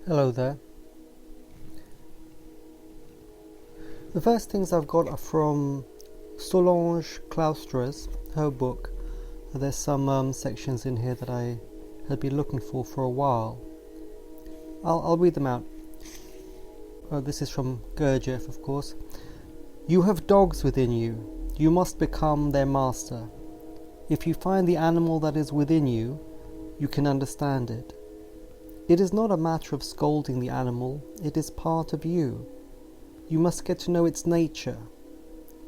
Hello there. The first things I've got are from Solange Claustres, her book. There's some sections in here that I had been looking for a while. I'll read them out. This is from Gurdjieff, of course. You have dogs within you. You must become their master. If you find the animal that is within you, you can understand it. It is not a matter of scolding the animal, it is part of you. You must get to know its nature.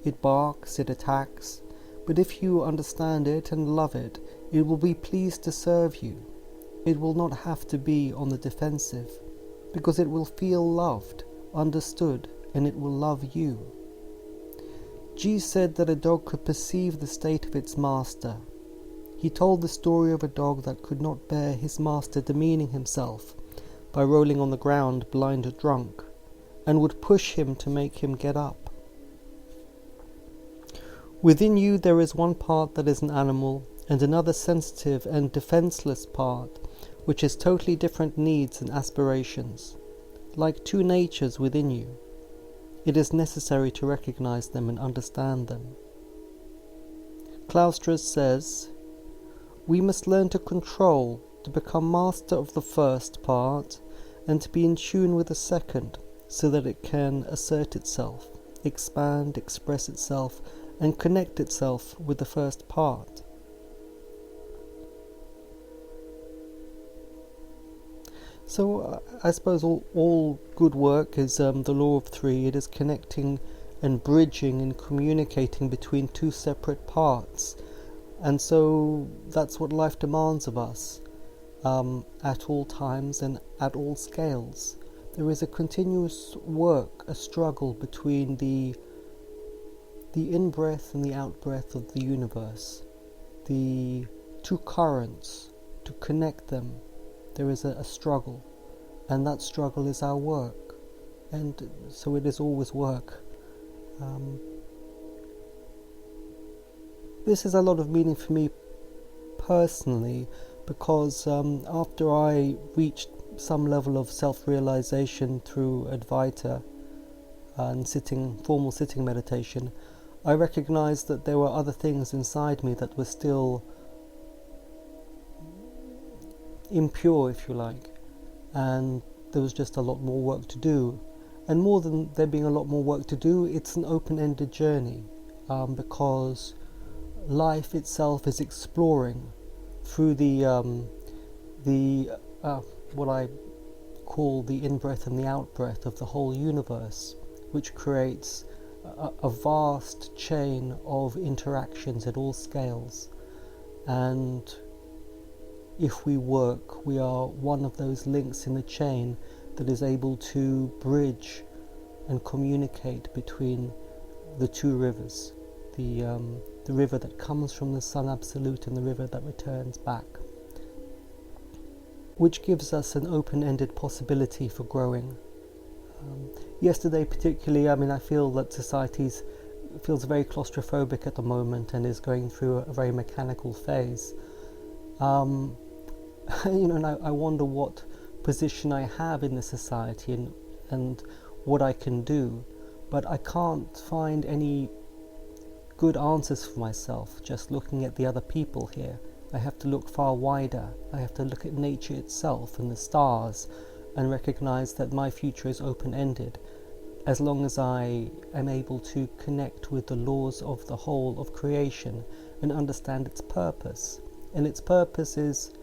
It barks, it attacks, but if you understand it and love it, it will be pleased to serve you. It will not have to be on the defensive, because it will feel loved, understood, and it will love you. G said that a dog could perceive the state of its master. He told the story of a dog that could not bear his master demeaning himself by rolling on the ground blind or drunk, and would push him to make him get up. Within you there is one part that is an animal, and another sensitive and defenseless part, which has totally different needs and aspirations. Like two natures within you, it is necessary to recognize them and understand them. Claustres says, we must learn to control, to become master of the first part, and to be in tune with the second, so that it can assert itself, expand, express itself, and connect itself with the first part. So I suppose all good work is the law of three. It is connecting and bridging and communicating between two separate parts. And so that's what life demands of us at all times and at all scales. There is a continuous work, a struggle between the in-breath and the out-breath of the universe, the two currents. To connect them, there is a struggle, and that struggle is our work, and so it is always work. This has a lot of meaning for me personally, because after I reached some level of self-realization through Advaita and formal sitting meditation, I recognized that there were other things inside me that were still impure, if you like, and there was just a lot more work to do. And more than there being a lot more work to do, it's an open-ended journey, because life itself is exploring through what I call the in-breath and the out-breath of the whole universe, which creates a vast chain of interactions at all scales. And if we work, we are one of those links in the chain that is able to bridge and communicate between the two rivers, the river that comes from the Sun Absolute and the river that returns back, which gives us an open-ended possibility for growing. Yesterday particularly, I feel that society feels very claustrophobic at the moment and is going through a very mechanical phase. And I wonder what position I have in the society and what I can do, but I can't find any good answers for myself just looking at the other people here. I have to look far wider. I have to look at nature itself and the stars and recognize that my future is open-ended as long as I am able to connect with the laws of the whole of creation and understand its purpose. And its purpose is,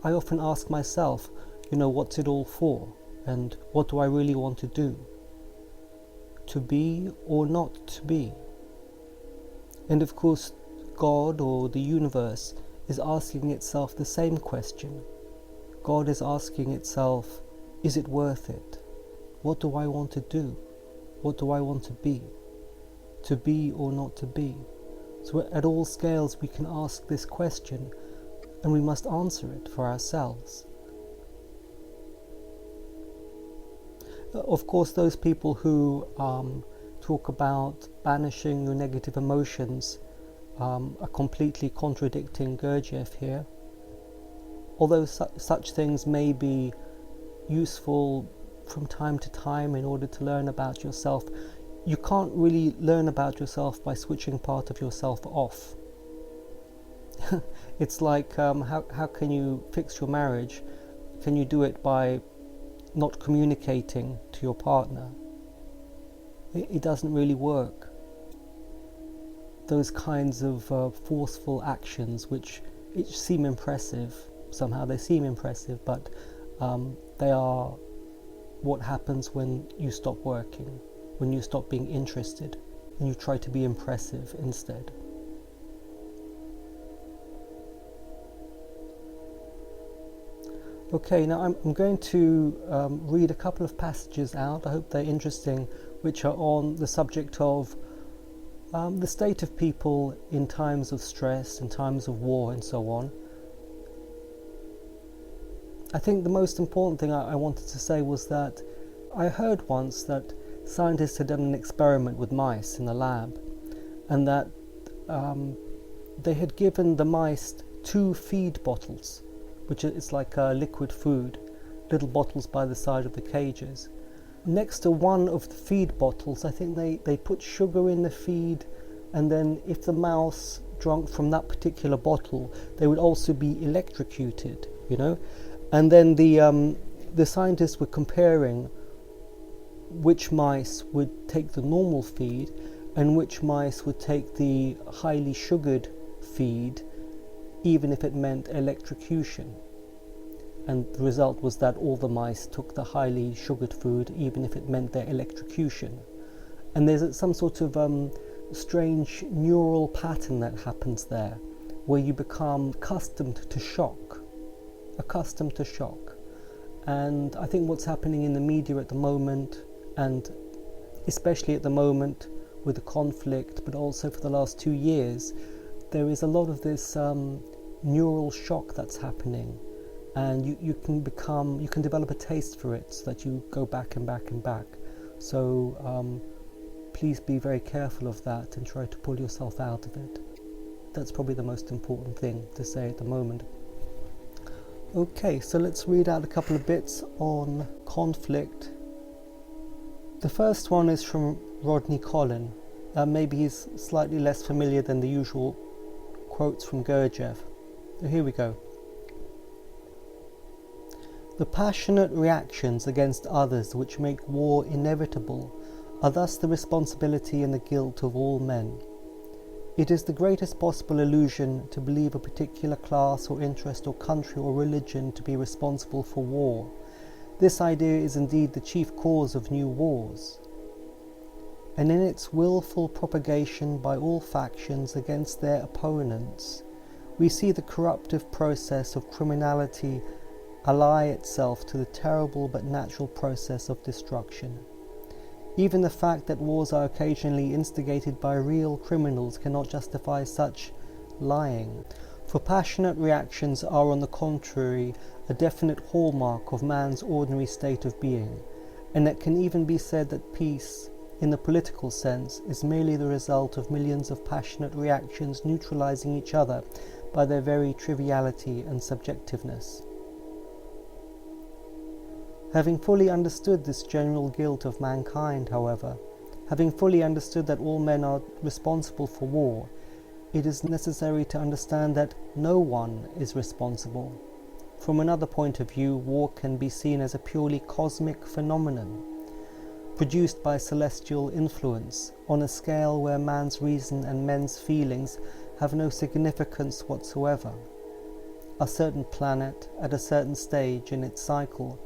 I often ask myself, what's it all for? And what do I really want to do? To be or not to be? And of course, God or the universe is asking itself the same question. God is asking itself, is it worth it? What do I want to do? What do I want to be? To be or not to be? So at all scales we can ask this question, and we must answer it for ourselves. Of course, those people who talk about banishing your negative emotions are completely contradicting Gurdjieff here. Although such things may be useful from time to time in order to learn about yourself. You can't really learn about yourself by switching part of yourself off. It's like, how can you fix your marriage? Can you do it by not communicating to your partner? It doesn't really work. Those kinds of forceful actions which seem impressive, somehow they seem impressive, but they are what happens when you stop working, when you stop being interested, and you try to be impressive instead. Okay, now I'm going to read a couple of passages out, I hope they're interesting, which are on the subject of the state of people in times of stress, in times of war, and so on. I think the most important thing I wanted to say was that I heard once that scientists had done an experiment with mice in the lab, and that they had given the mice 2 feed bottles, which is like liquid food, little bottles by the side of the cages. Next to one of the feed bottles, I think they put sugar in the feed, and then if the mouse drank from that particular bottle, they would also be electrocuted, you know. And then the scientists were comparing which mice would take the normal feed and which mice would take the highly sugared feed, even if it meant electrocution. And the result was that all the mice took the highly sugared food, even if it meant their electrocution. And there's some sort of strange neural pattern that happens there, where you become accustomed to shock. And I think what's happening in the media at the moment, and especially at the moment with the conflict, but also for the last 2 years, there is a lot of this neural shock that's happening, and you can develop a taste for it, so that you go back and back and back. So please be very careful of that and try to pull yourself out of it. That's probably the most important thing to say at the moment. Okay, so let's read out a couple of bits on conflict. The first one is from Rodney Colin. Maybe he's slightly less familiar than the usual quotes from Gurdjieff. So here we go. The passionate reactions against others which make war inevitable are thus the responsibility and the guilt of all men. It is the greatest possible illusion to believe a particular class or interest or country or religion to be responsible for war. This idea is indeed the chief cause of new wars. And in its willful propagation by all factions against their opponents, we see the corruptive process of criminality ally itself to the terrible but natural process of destruction. Even the fact that wars are occasionally instigated by real criminals cannot justify such lying, for passionate reactions are on the contrary a definite hallmark of man's ordinary state of being, and it can even be said that peace, in the political sense, is merely the result of millions of passionate reactions neutralizing each other by their very triviality and subjectiveness. Having fully understood this general guilt of mankind, however, having fully understood that all men are responsible for war, it is necessary to understand that no one is responsible. From another point of view, war can be seen as a purely cosmic phenomenon, produced by celestial influence, on a scale where man's reason and men's feelings have no significance whatsoever. A certain planet, at a certain stage in its cycle,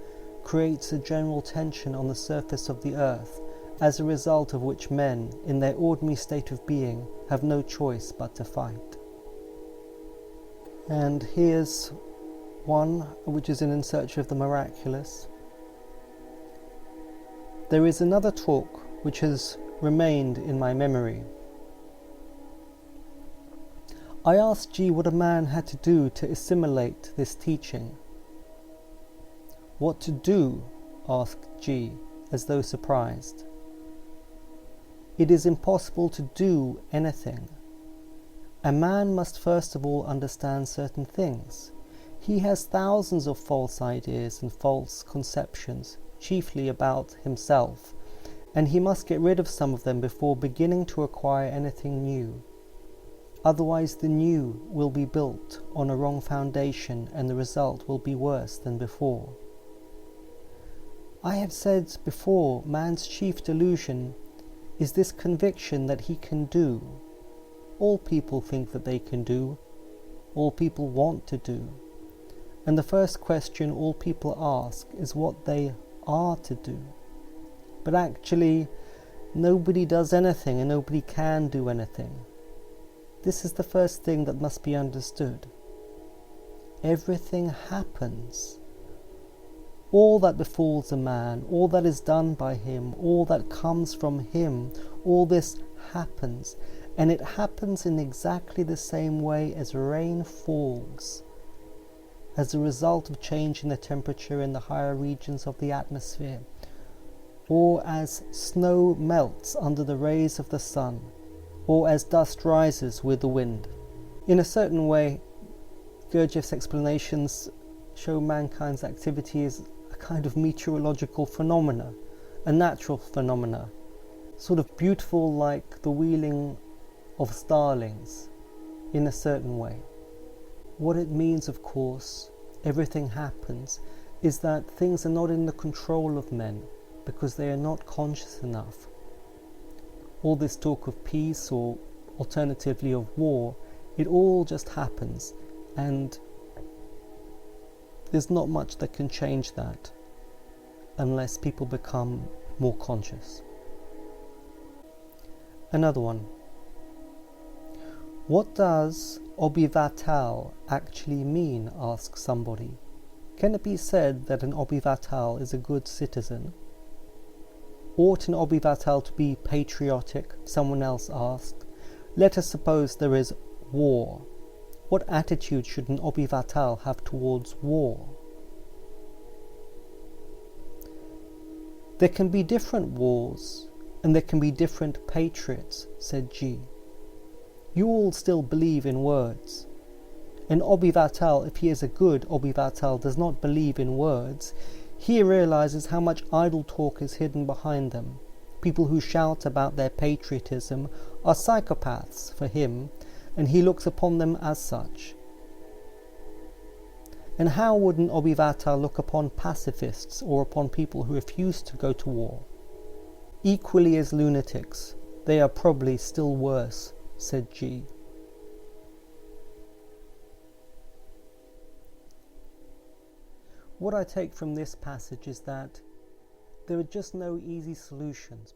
creates a general tension on the surface of the earth, as a result of which men, in their ordinary state of being, have no choice but to fight. And here's one which is In Search of the Miraculous. There is another talk which has remained in my memory. I asked G what a man had to do to assimilate this teaching. What to do? Asked G, as though surprised. It is impossible to do anything. A man must first of all understand certain things. He has thousands of false ideas and false conceptions, chiefly about himself, and he must get rid of some of them before beginning to acquire anything new. Otherwise the new will be built on a wrong foundation and the result will be worse than before. I have said before, man's chief delusion is this conviction that he can do. All people think that they can do. All people want to do. And the first question all people ask is what they are to do. But actually, nobody does anything and nobody can do anything. This is the first thing that must be understood. Everything happens. All that befalls a man, all that is done by him, all that comes from him, all this happens. And it happens in exactly the same way as rain falls, as a result of change in the temperature in the higher regions of the atmosphere, or as snow melts under the rays of the sun, or as dust rises with the wind. In a certain way, Gurdjieff's explanations show mankind's activity as a kind of meteorological phenomena, a natural phenomena, sort of beautiful like the wheeling of starlings in a certain way. What it means, of course, everything happens, is that things are not in the control of men because they are not conscious enough. All this talk of peace, or alternatively of war, it all just happens, and there's not much that can change that unless people become more conscious. Another one. What does obivatal actually mean? Asks somebody. Can it be said that an obivatal is a good citizen? Ought an obivatal to be patriotic? Someone else asked. Let us suppose there is war. What attitude should an obivatal have towards war? There can be different wars, and there can be different patriots, said G. You all still believe in words. An obivatal, if he is a good obivatal, does not believe in words. He realizes how much idle talk is hidden behind them. People who shout about their patriotism are psychopaths for him, and he looks upon them as such. And how would an obivatal look upon pacifists or upon people who refuse to go to war? Equally as lunatics. They are probably still worse, said G. What I take from this passage is that there are just no easy solutions.